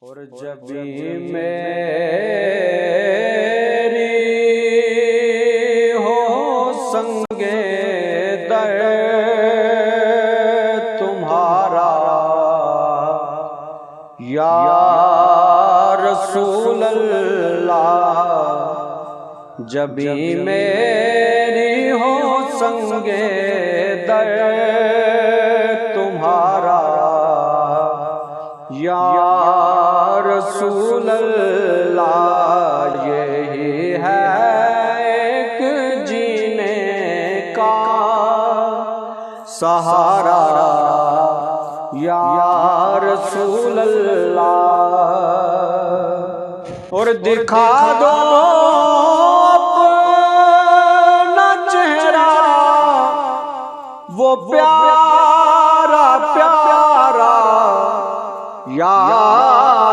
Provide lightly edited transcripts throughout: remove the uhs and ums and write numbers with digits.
और जब मेरी हो संगे दर तुम्हारा या रसूल अल्लाह, जब मेरी हो संगे दर तुम्हारा या रसूल अल्लाह, यही है एक जीने का सहारा या रसूल अल्लाह। और दिखा दो अपना चेहरा वो प्यारा प्यारा या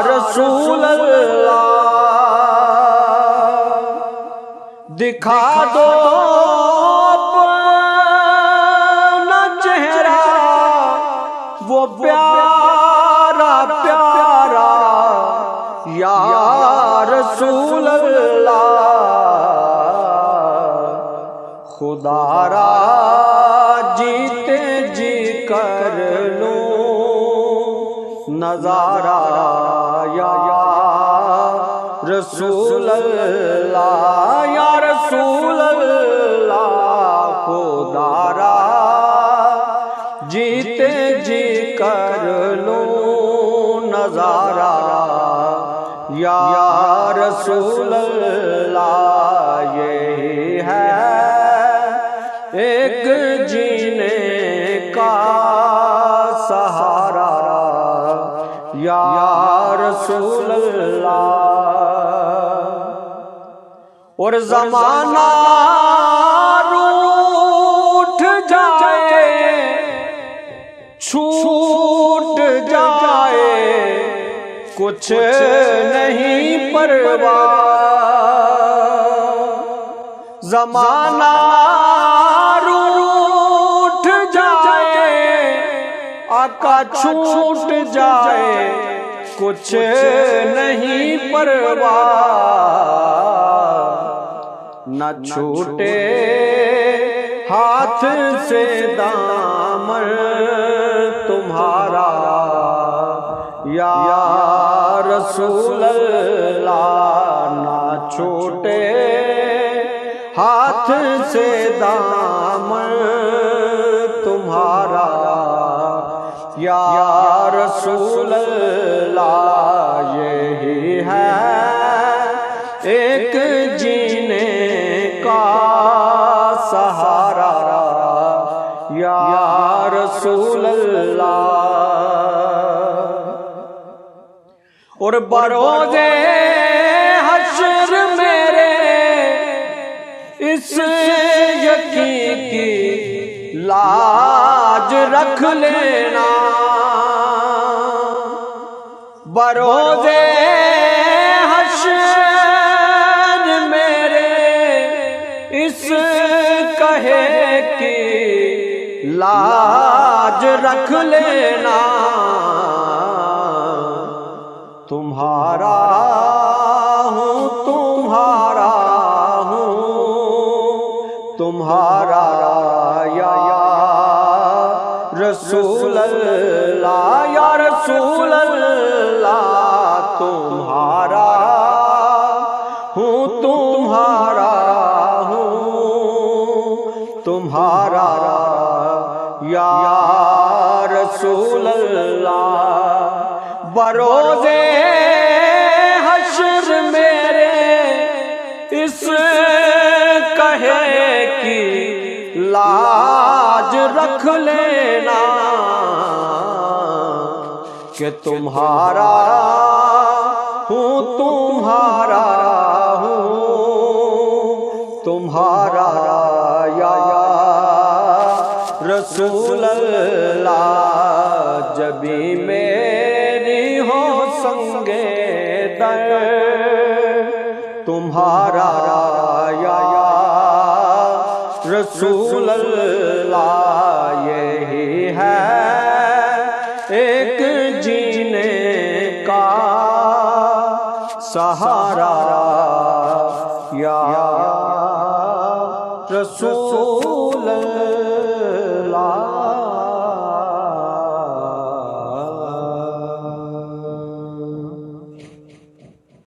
रसूल अल्लाह, दिखा दो अपना चेहरा वो प्यारा प्यारा या रसूल अल्लाह। खुदारा जीते जी कर लूं नजारा या रसूल अल्लाह, या रसूल अल्लाह। खुदारा जीते जी कर लूं नजारा या रसूल अल्लाह, यही है एक जीने का सहारा या रसूल अल्लाह। और ज़माना रूठ जाए छूट जाए कुछ नहीं परवाह, ज़माना रूठ जाए आका छूट जाए कुछ नहीं परवाह। न छूटे हाथ से दामन तुम्हारा या रसूल अल्लाह, न छूटे हाथ से दामन तुम्हारा या रसूल अल्लाह, यही है एक जीने का सहारा या रसूल अल्लाह। और बरोज़े हश्र मेरे इस यकीन की लाज रख लेना, बरोज़े हश्र मेरे इस कहे की लाज रख लेना। तुम्हारा हूँ तुम्हारा हूँ तुम्हारा या रसूल अल्लाह, या रसूल अल्लाह। तुम्हारा हूँ तुम्हारा हूँ तुम्हारा या रसूल अल्लाह। बरोज़े हश्र मेरे इस कहे की लाज रख लेना कि तुम्हारा हूँ तुम्हारा हूँ तुम्हारा या रसूल अल्लाह। जब मेरी हो संगे दर तुम्हारा या रसूल अल्लाह, यही है एक जीने का सहारा या रसूल